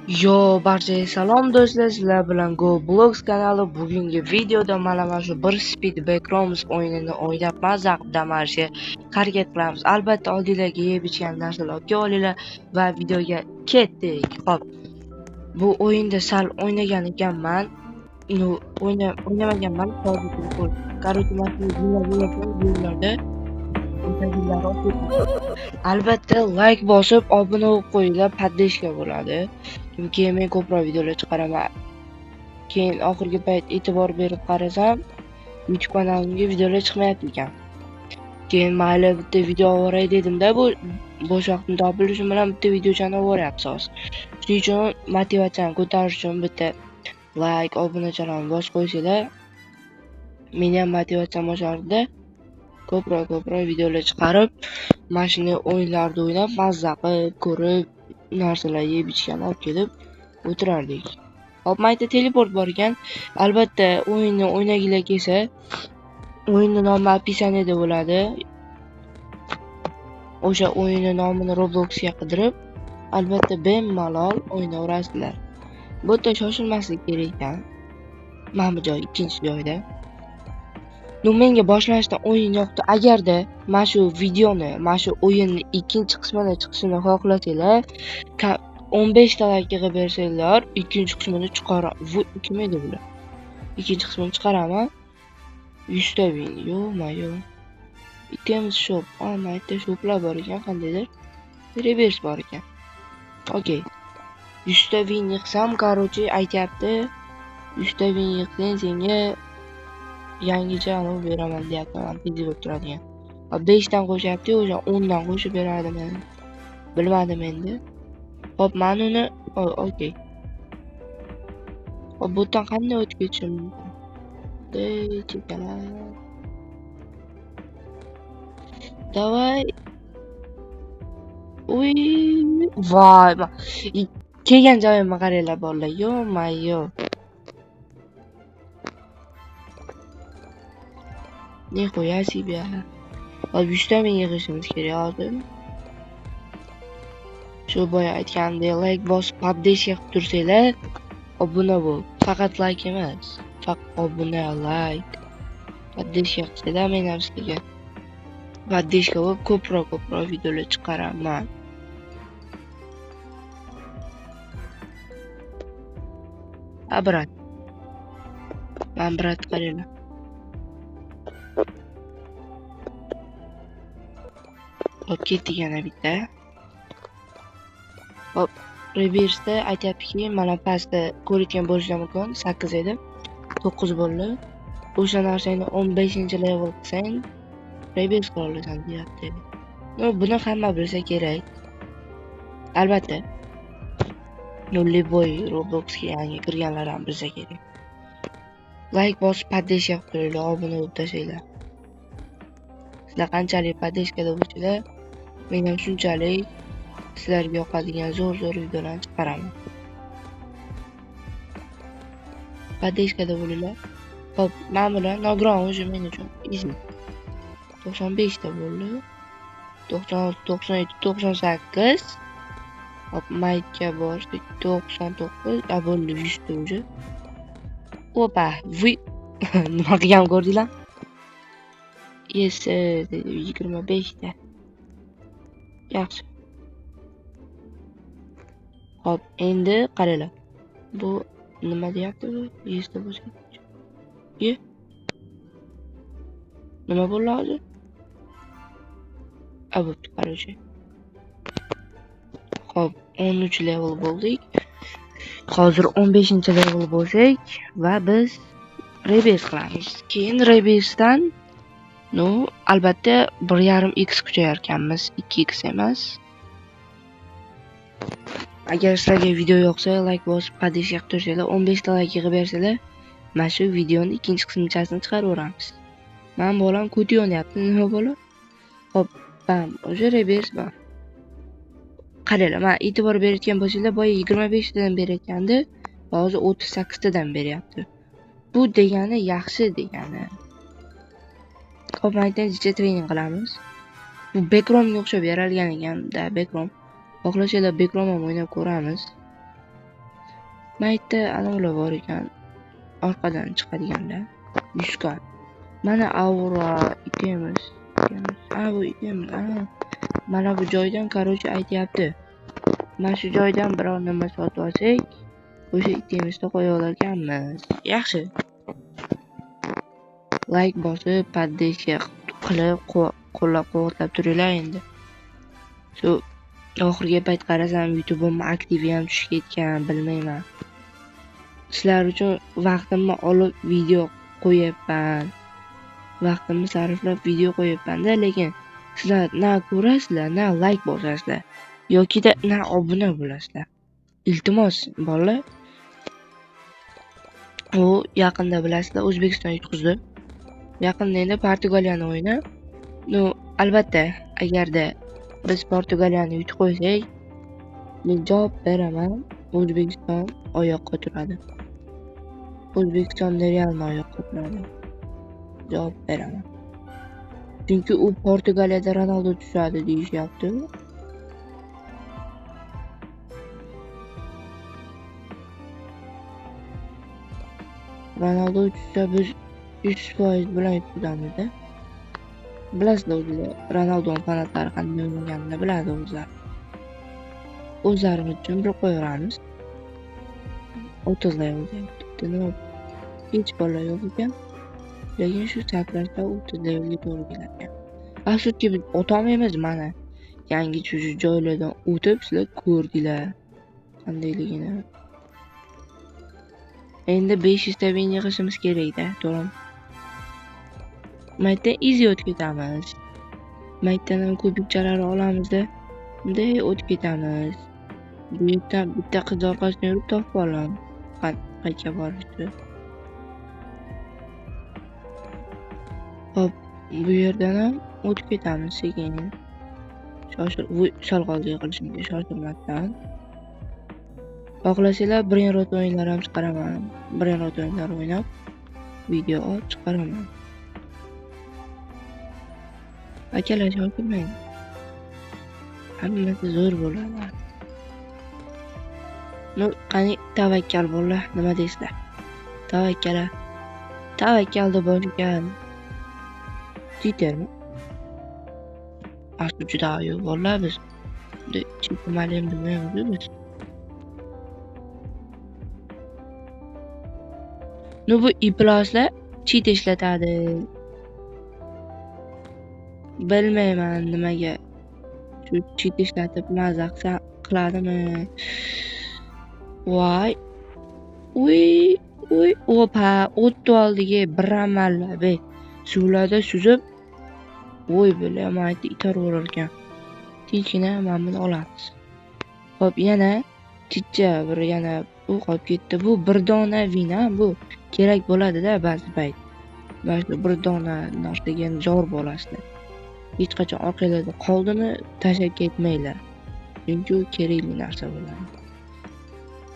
Yo, barchaga salom do'stlar, sizlar bilan Go Blogs kanali. Bugungi videoda mana shu bir Speed Backrooms o'yinini o'ynab mazza qilib dam olishga harakat qilamiz. Albatta oldinglarga yeb ichgan narsalar olib olinglar va videoga ketdik. Xo'p, bu o'yinda sal o'ynagan ekanman. O'ynamaganman. Короче, mana shu videolarda albatta like bosib obuna bo'lib qo'yinglar, poddeshka bo'ladi. Keyin men ko'proq videolar chiqaraman. Keyin oxirgi payt e'tibor berib qarasam, YouTube kanalimga videolar chiqmayapti ekan. Keyin mayli bitta video ovoray dedimda, bu bo'sh vaqtim topilishi bilan bitta videochani ovoryapsiz. Shuning uchun motivatsiyani ko'tarish uchun bitta like, obunachalarni bosib qo'ysanglar, meni ham motivatsiyam oshardi. Ko'proq videolar chiqarib, mashina o'yinlarni o'ynab, mazza qilib, ko'rib, narsalar yeb ichgan olib kelib o'tirardik. Hop, mayda teleport bor ekan. Albatta o'yinni o'ynagilar kelsa, o'yinning nomi описаниеda bo'ladi. O'sha o'yinning nomini Robloxga qidirib, albatta bemalol o'ynaverasizlar. Bu yerda shoshilmaslik kerak ekan. Mana bu joy ikkinchi joyda. Menga boshlashdan o'yin yoqdi. Agarda mana shu videoni, mana shu o'yinning ikkinchi qismini chiqishini xohlasanglar, 15 ta like qilib bersanglar, ikkinchi qismini chiqaraman. Kim edi bular? Ikkinchi qismini chiqaraman. 100 ta win. Yo. Ikkimiz shop. Mayda shoplar bor ekan, qandaydir. Reverse bor ekan. Okey. 100 ta win yig'sam, короче, aytayapti. 100 ta win yig'sang senga yangicha anavi beraman deyapti. Men tezlik bo'lib turadigan. 5 dan qo'shyapti, o'sha 10 dan qo'shib beradimi? Bilmadim endi. Hop, men uni okey. Hop, bu yerdan qanday o'tib ketishim mumkin? Давай. Uy, voy. Kelgan joyimga qaranglar bolalar. Yo. Ne qo'yasiz bu yoqqa? Hop, 100 ta men yig'ishimiz kerak hozir. Shu boya aytgandek, like bosib, poddeshka qilib tursanglar, obuna bo'l. Faqat like emas, faqat obuna, like. Poddeshka qilsanglar, men ham sizga poddeshka bo'lib ko'proq videolar chiqaraman. Brat. Men brat qaranglar. Hop, ketdik yana bitta. Hop, reverse'da aytayaptiki, mana pastda ko'rayotgan bo'lishingiz mumkin, 8 edi. 9 bo'ldi. O'sha narsani 15-level qilsang, reverse qila olasan deyapti. Buni hamma bilsa kerak. Albatta. Любой Robloxga yangi kirganlar ham bilsa kerak. Like bosib, poddeshka qilib turinglar, obuna bo'lib tashlaylar. Sizlar qanchalik poddeshkada bo'lsanglar, men ham shunchalik sizlarga yoqadigan zo'r videolarni chiqaraman. Poddeshkada bo'linglar. Hop, men bilan nogiron o'zi men uchun easy. 95 ta bo'ldi. 96, 97, 98. Hop, maytga bordik. 99, bo'ldi 100 ta o'zi. Opa, nima qilgan ko'rdinglar? Yes, 25 ta. Yaxshi. Hop, endi qaranglar. Bu nima deyapti bu? Yesda bo'lsa. Nima bo'ldi hozir? Bo'pti, qarangchi. Hop, 13 level bo'ldik. Hozir 15-level bo'lsak va biz reverse qilamiz. Keyin reverse'dan albatta 1.5x kuchayar ekanmiz, 2x emas. Agar sizlarga video yoqsa, like bosib, poddeshka qilib tursanglar, 15 ta like yig'ib bersanglar, mana shu videoning ikkinchi qismichasini chiqaraveramiz. Men bolam ko'ti yonyapti, nima bo'lar? Hop, bam, o'sha reverse bam. Qaranglar, men e'tibor berayotgan bo'lsanglar, boya 25 tadan berayotgandi, hozir 38 tadan beryapti. Bu degani yaxshi degani. Hop, maydacha trening qilamiz. Bu Backroomga o'xshab yaralgan ekan-da, Backroom. Xohlasanglar Backroom ham o'ynab ko'ramiz. Maytda ular bor ekan, orqadan chiqadiganlar. Yuska. Mana Aura ikimiz. Bu ikimiz. Mana bu joydan короче aytayapti. Mana shu joydan biror nima sotib olsak, o'sha ikkimizda qo'ya olarkanmiz. Yaxshi. Like bosib, poddeska qilib, qo'llab-quvvatlab turinglar endi. Shu oxirgi payt qarasam, YouTube'im aktivi ham tushib ketgan, bilmayman. Sizlar uchun vaqtimni olib video qo'yapman. Vaqtimni sarflab video qo'yapman-da, lekin sizlar na ko'rasizlar, na like bosasizlar yoki-da na obuna bo'lasizlar. Iltimos, bolalar. U yaqinda bilasizlar, O'zbekiston yutqizdi. Yaqinda endi Portugaliyani o'yini. Albatta, agarda biz Portugaliyani yutib qo'ysak, men javob beraman, O'zbekiston oyoqqa turadi. O'zbekiston realni oyoqqa turadi. Javob beraman. Chunki u Portugaliyada Ronaldo tushadi deyishyapti. Ronaldo tushsa biz 100% bilan yutqazamiz-da. Bilasizlar o'zingizlar, Ronaldo fanatlari qanday o'ynaganini biladi o'zlar. O'zlarimiz uchun bir qo'yamiz. 30 levelga nima hech bola yo'q ekan. Lekin shu satrashda 30 levelga to'g'ri keladi. Afsuski biz o'tolmaymiz mana. Yangi shu joylardan o'tib sizlar ko'rdinglar qandayligini. Endi 500 ta win yig'ishimiz kerak-da, to'g'rimi? Maytdan easy o'tib ketamiz. Maytdan ham kubikchalar olamiz-da. Bunday o'tib ketamiz. Bu yerdan bitta qiz orqasidan yurib topib olamiz. Qayerga borishdi? Hop, bu yerdan ham o'tib ketamiz sekin. Sholg'ozga qilishimga shoshilmasdan. Xohlasanglar birinchi rot o'yinlar ham chiqaraman. Birinchi rot o'yinlar o'ynab video chiqaraman. Akalar shoshilmang. Hammasi zo'r bo'ladi. Qani tavakkal bo'llar, nima deysizlar? Tavakkalni boshigan Twittermi? Asli juda ayoq bo'llar biz. Chipmalim bilmaymiz biz. Bu iplaslar cheat ishlatadi. Bilmayman nimaga. Shu cheat ishlatib mazaq qiladimi? Voy. Opa, o'tdi oldiga bir amallab suvlarda suzib, bilamaydi itarorar ekan. Tinchgina mana buni olamiz. Hop, yana chicha yana bu qolib ketdi. Bu bir dona vina, bu kerak bo'ladi-da ba'zi payt. Mana shu bir dona narsaga zor bo'lasizlar. Hech qachon orqangizda qoldimi, tashlab ketmanglar. Chunki u kerakli narsa bo'ladi.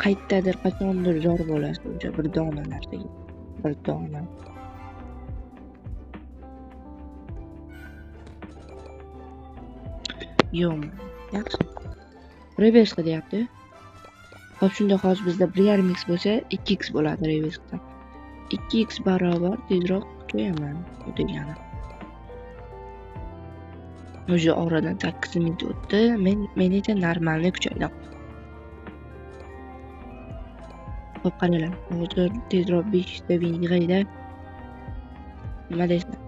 Qayerdadir qachondir zor bo'lasiz o'sha bir dona narsaga. Bir dona. Yo'q. Yaxshi. Reverse qilyapti. Hop, shunda hozir bizda 1.5x bo'lsa, 2x bo'ladi reversedan. 2x barobar tezroq qo'yaman degani. O'sha oradan 8 minut o'tdi. Men esa normalni kuchaydim. Hop, qaranglar. Hozir tezroq 500 ta win yig'ayda. Nima deysizlar?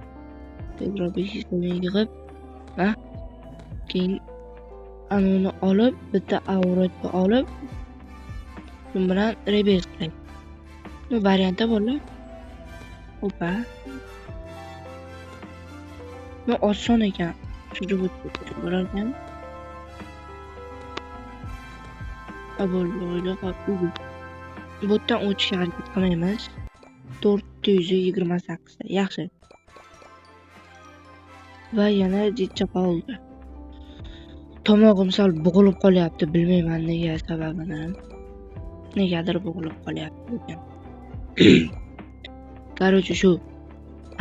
Tezroq 500 ta win yig'ib, keyin anuni olib, bitta avrotni olib, shu bilan reverse qiling. Bu variantda borlar. Opa. Bu oson ekan. Juda bo'larkan. Botdan o'tishga harakat qilmaymiz. 428 ta. Yaxshi. Va yana jicha qoldi. Tomog'im sal bo'g'ilib qolyapti, bilmayman nega sababini. Negadir bo'g'ilib qolyapti ekan. Короче, shu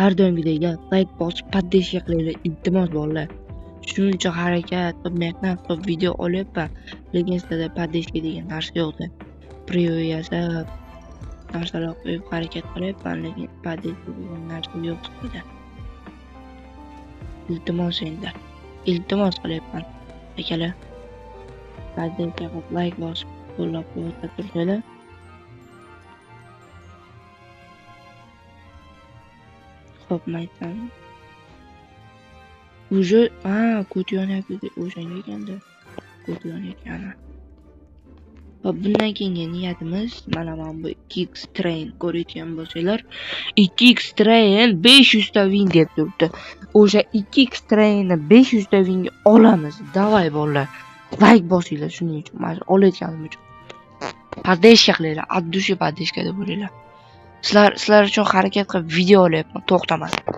har doimgidek like bosib poddeska qilinglar, iltimos bolalar. Shuncha harakat qilib, mehnat qilib video olyapman, lekin sizlarda poddeska degan narsa yo'qda. preview yasab narsalar qo'yib harakat qilyapman, lekin padel degan narsa yo'q edi. Iltimos endi. Iltimos qilyapman. Akalar, padelga like bosib qo'llab-quvvatlab tursanglar. Xo'p, maytdan. Уже, kod yonyapti, o'shanga ekanda. Kod yonyapti. Hop, bundan keyingi niyatimiz mana bu 2x train ko'rayotgan bo'lsanglar, 2x train 500 ta win deb turibdi. O'sha 2x trainni 500 ta winga olamiz. Davay bolalar. Like bosinglar shuning uchun. Men olayotganim uchun. Padeshka qilinglar, addushi padeshka deb bo'linglar. Sizlar uchun harakat qilib video olyapman, to'xtamasdan.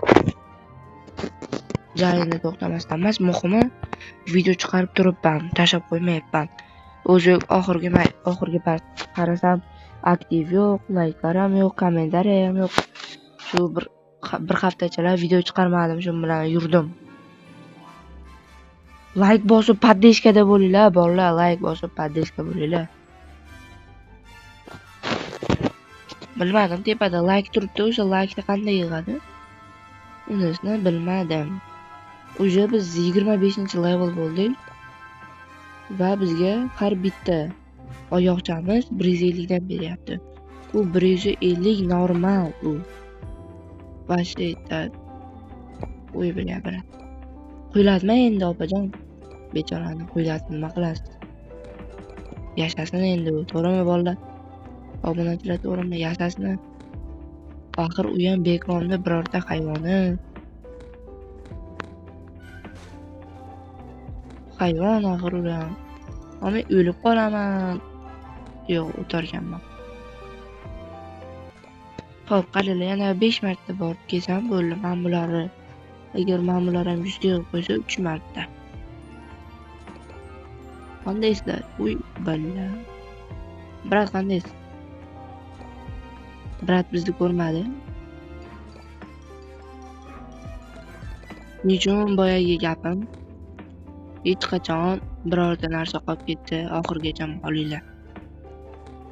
Jarayonni to'xtamasdan emas, muhimi video chiqarib turibman, tashab qo'ymayapman. O'zi oxirgi payt qarasam, aktiv yo'q, layklar ham yo'q, kommentariy ham yo'q. Shu bir haftachalab video chiqarmadim, shu bilan yurdim. Like bosib paddeshkada bo'linglar, bolalar, like bosib paddeshka bo'linglar. Bilmadim, tepada like turibdi, o'sha like qanday yig'adi? Unisini bilmadim. O'sha biz 25-level bo'ldik. Va bizga har bitta oyoqchamiz 150 dan beryapti. Bu 150 normal bu. Vashita. Qo'y bilyapti. Qo'yladimi endi opajon? Bechorani qo'yladimi, nima qilasiz? Yashasin endi u, to'g'rimi bolalar? Obunachilar to'g'rimi, yashasin. Axir u ham bekomda birorta hayvoni. Hayvon axir u ham. Men o'lib qolaman. Yo'q, o'targanman. Xo'p, qaralar, yana 5 marta borib kelsam bo'ldi. Men bularni agar men bular ham 100 ta qo'ysa 3 marta. Qandaysizlar? Uy, balla. Brat qandaysiz? Brat bizni ko'rmadi. Nechun boyagi gapim? Hech qachon birorta narsa qolib ketsa, oxirgacha olinglar.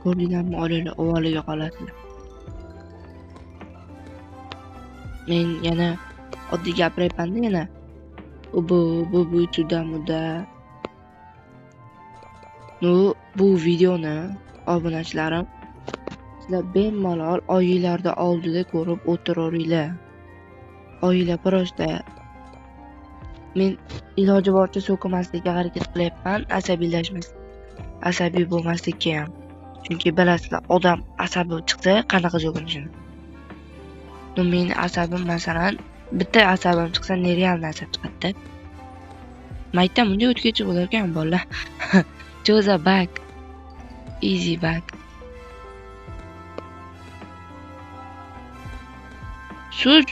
Ko'rdinglarmi, olinglar, ovoliga qolasizlar. Men yana oddiy gapiryapman-da yana. Bu juda bu videoni obunachilarim sizlar bemalol oyinglarda oldida ko'rib o'tiraveringlar. Oyinglar prosta. Men iloji boricha so'kimaslikka harakat qilyapman, asabiy bo'lmaslikka ham. Chunki bilasizlar, odam asabiy chiqsa qanaqa so'kinishini. Men asabim masalan, bitta asabim chiqsa nereal asab chiqadi. Maytdan bunday o'tgachi bo'lar ekan bolalar. Cho'za back. Easy back. Sus.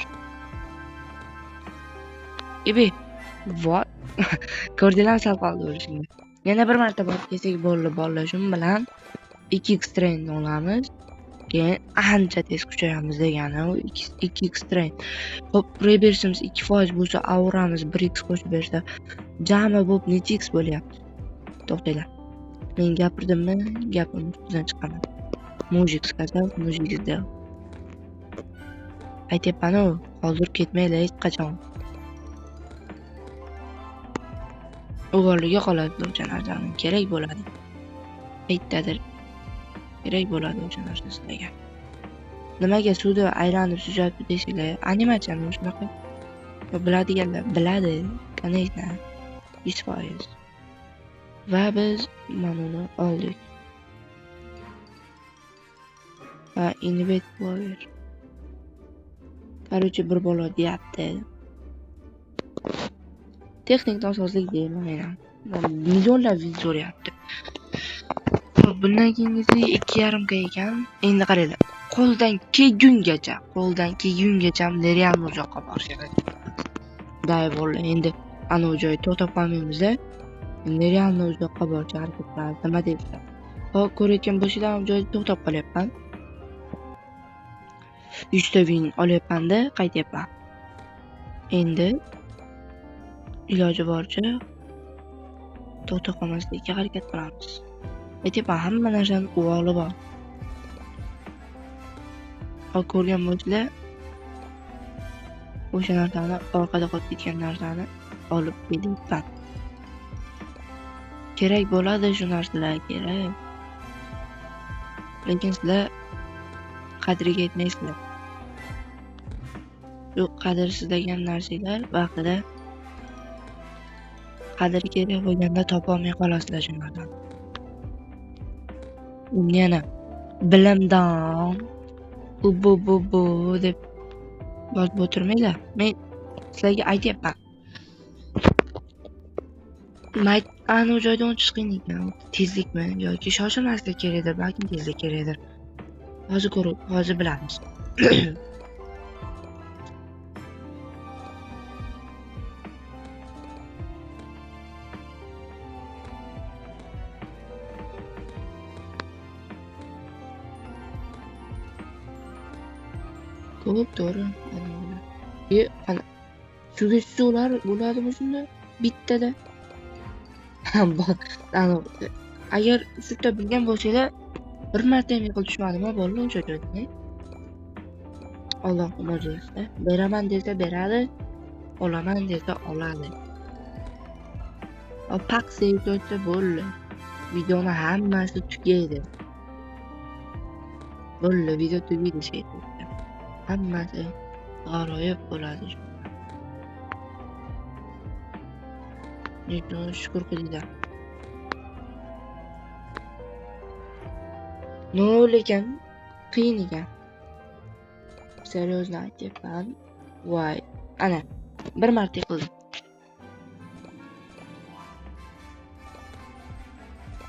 Ibi. What? Ko'rdinglarmi sal qoldi o'rishingni. Yana bir marta borib kelsak bo'ldi bolalar. Shu bilan 2x train olamiz. Keyin ancha tez kuchayamiz degani u 2x train. Xo'p, reversimiz 2% bo'lsa, auramiz 1x qo'shib bersa, jami bo'lib necha x bo'lyapti? To'xtanglar. Men gapirdimmi? Gapim ustidan chiqaman. Mujik сказал, mujik сделал. Aytyapman-ku, hozir ketmaylar hech qachon. O'g'irligiga qoladi o'sha narsaning kerak bo'ladi. Aytdadir. Kerak bo'ladi o'sha narsa sizlarga. Nimaga suvda aylanib suzayapti deysizlar? Animatsiyani shunaqa. Biladiganlar biladi. Конечно. 100%. Va biz mana uni oldik. Va invest player. Короче, bir bola deyapti. Texnik nosozlik deyman men. Millionlab video so'rayapti. Bundan keyingisi 2.5 ga ekan. Endi qaranglar. Qo'ldan kelgungacha nereal uzoqqa borish kerak. Day bo'ldi. Endi ana u joyda to'xtab qolmaymiz-da. Nerealni uzoqqa borishga harakat qilamiz. Nima deysiz? Hop, ko'rayotgan bo'lsanglar, joyda to'xtab qolyapman. 100 ta win olyapman-da, qaytyapman. Endi iloji boricha to'xtab qolmaslikka harakat qilamiz. Aytyapman, hamma narsani uvoli bor. Hozir ko'rgan bo'lsanglar, o'sha narsani orqada qolib ketgan narsani olib kelyapman. Kerak bo'ladi shu narsalar kerak. Lekin sizlar qadriga yetmaysizlar. Shu qadrsizlagan narsalar vaqtida qadr kerak bo'lganda topolmay qolasizlar shu narsani. Yana bilimdon bu deb yozib o'tirmanglar. Men sizlarga aytyapman. Anu joydan o'tish qiyin ekan. Tezlikmi yoki shoshilmaslik kerakdir, balkim tezlik kerakdir. Hozir bilamiz. Ko'p to'g'ri. Ana suvlar bo'ladimi shunda bittada? Agar sutta bilgan bo'lsanglar, bir marta ham yiqilib tushmadimmi bolalar o'sha joyda? Alloh mo'jiza. Beraman desa beradi, olaman desa oladi. Paksi ko'rsa bo'ldi. Videoni hammasi tugaydi. Bo'ldi, video tugaydi shekilli. Hammasi g'aroyib bo'ladi. Nechun shukr qilinglar. No, lekin qiyin ekan. Seriozno aytyapman. Voy, ana bir marta qildim.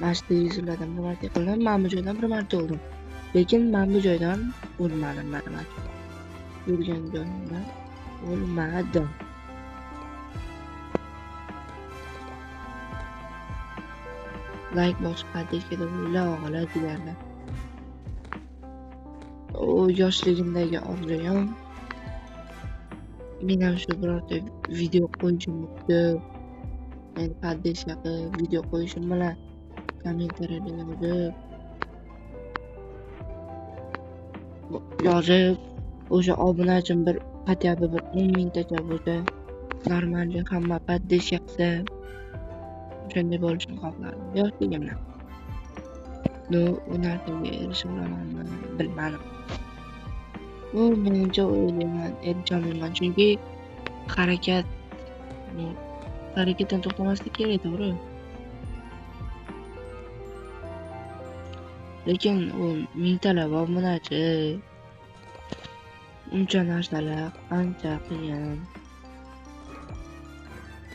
Mashq yuzlardan bir marta qildim, mana bu joydan bir marta oldim. Lekin mana bu joydan o'lmadim, mana. Yurgan joyimdan o'lmadim. Like boshqa dekada o'g'illar deganlar. O yoshligimdagi orzuyim. Men ham shu birorta video qo'yishim mumkin. Men paddesh qilib video qo'yishim bilan kommentariyada yozib o'sha obunachim bir хотя-бы bir 10 mingtacha bo'lsa, normalga hamma paddesh qilsa, shunday bo'lishini xohlardim. Yoshligimdan. Bu narsaga erisha olamanmi, bilmadim. Bu menimcha o'ylayman, erishaman, chunki harakatdan to'xtamaslik kerak, to'g'ri. Lekin u mingtalab obunachi, uncha narsalar ancha qiyin.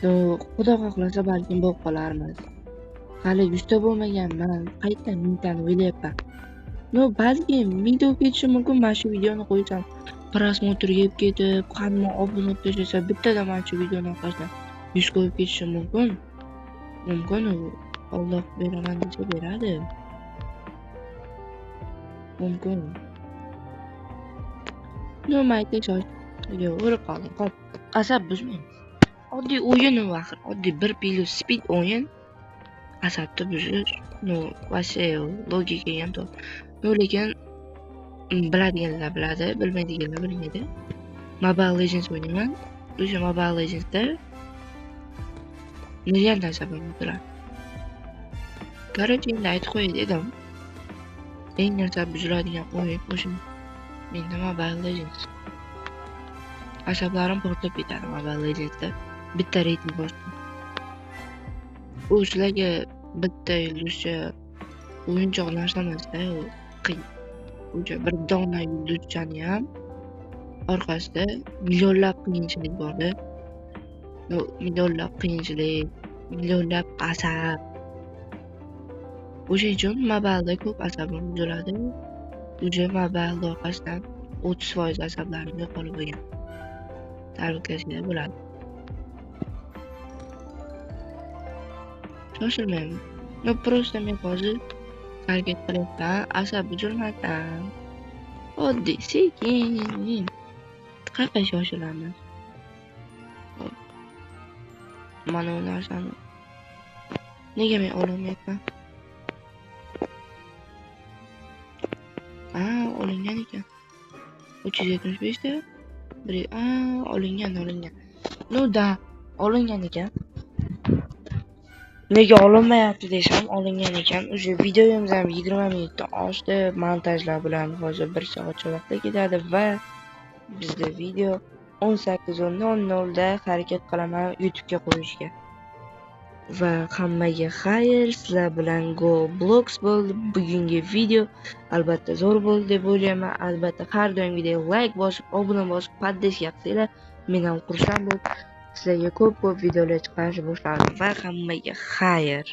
Xudo xohlasa balkim bo'lib qolarmiz. Hali 100 ta bo'lmaganman, qayerdan 1000 tani o'ylayapman. Balkim 1000 ta bo'lib ketishi mumkin, mana shu videoni qo'ysam, prosmotr yeb ketib, hamma obuna tashlasa, bittada mana shu videoni orqasidan 100 qo'yib ketishi mumkin. Mumkin u. Alloh beraman desa beradi. Mumkin. Mayda shoshga o'rib qoldim. Hop, asab buzmaymiz. Oddiy o'yin u axir. Oddiy 1 speed o'yin. Asabni buzish, vase logika ham to'g'ri. Lekin biladiganlar biladi, bilmaydiganlar bilmaydi. Mobile Legends o'ynaman. O'sha Mobile Legendsda million narsa bo'lib turadi. Короче, endi aytib qo'yay dedim. Eng narsa buziladigan o'yin o'sha. Menda Mobile Legends. Asablarim portlab ketadi Mobile Legendsda. Bitta reyting bosdim. U sizlarga bitta yulduzcha o'yinchoq narsa emas-da, u qiyin. O'sha bir dona yulduzchani ham orqasida millionlab qiyinchilik bor-da. Millionlab qiyinchilik, millionlab asab. O'sha uchun mobilda ko'p asabim buziladi. O'sha mobilda orqasidan 30% asablarim yo'qolib bo'lgan. Ta'riflashinglar bo'ladi. Shoshilmayman. Просто men hozir harakat qilyapman, asab buzilmasdan. Oddiy, sekin. Qayerga shoshilaman? Mana bu narsani nega men ololmayapman? olingan ekan. 375 da olingan. No da olingan ekan. Nega olinmayapti desam, olingan ekan. O'sha videomiz ham 20 minutdan oshdi. Montajlar bilan hozir 1 soatcha vaqt ketadi va bizda video 18:00 da harakat qilaman YouTube'ga qo'yishga. Va hammaga xayr, sizlar bilan Go Blocks bo'ldi. Bugungi video albatta zo'r bo'ldi deb o'ylayman. Albatta har doimgidek like bosib, obuna bosib, poddeska qilsanglar, men ham xursand bo'lib sizlarga ko'p videolar chiqarishni boshladim va hammaga xayr.